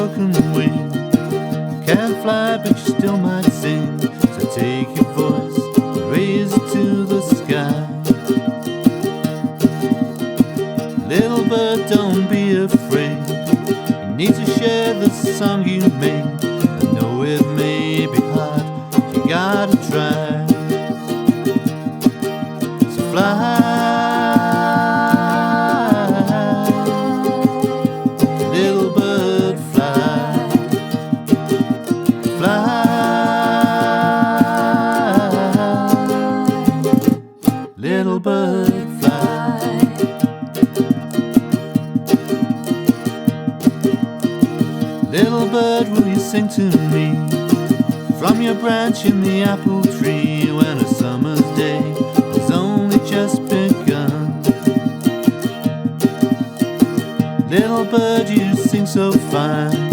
broken wing. Can't fly but you still might sing. So take your voice and raise it to the sky. Little bird, don't be afraid. You need to share the song you made. I know it may be hard, you gotta try. So fly, little bird, fly. Fly, little bird, fly. Little bird, will you sing to me from your branch in the apple tree when a summer's day has only just begun? Little bird, you sing so fine,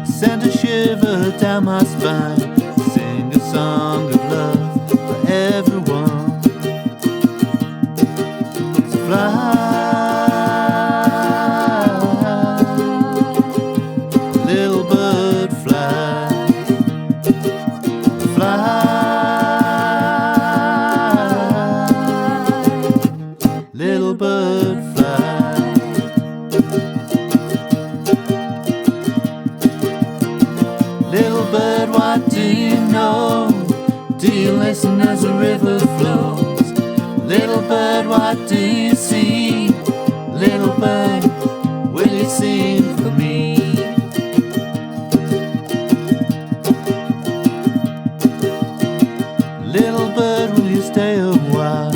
send a shiver down my spine. Sing a song of love for everyone. So fly, little bird, fly. Fly, little bird, fly. Little bird, what do you know? Do you listen as the river flows? Little bird, what do you see? Little bird, will you sing for me? Little bird, will you stay a while?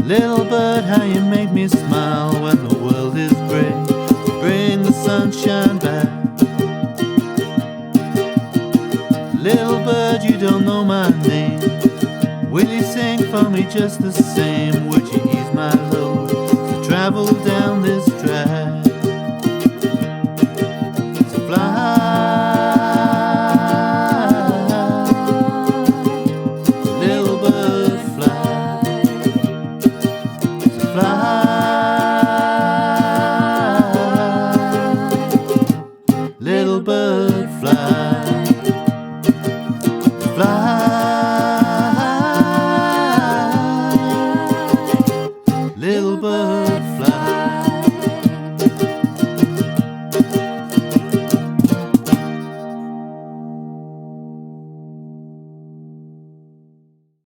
Little bird, how you make me smile when the world is gray. Bring the sunshine back. Little bird, you don't know my name. Will you sing for me just the same? Would you ease my load to travel down this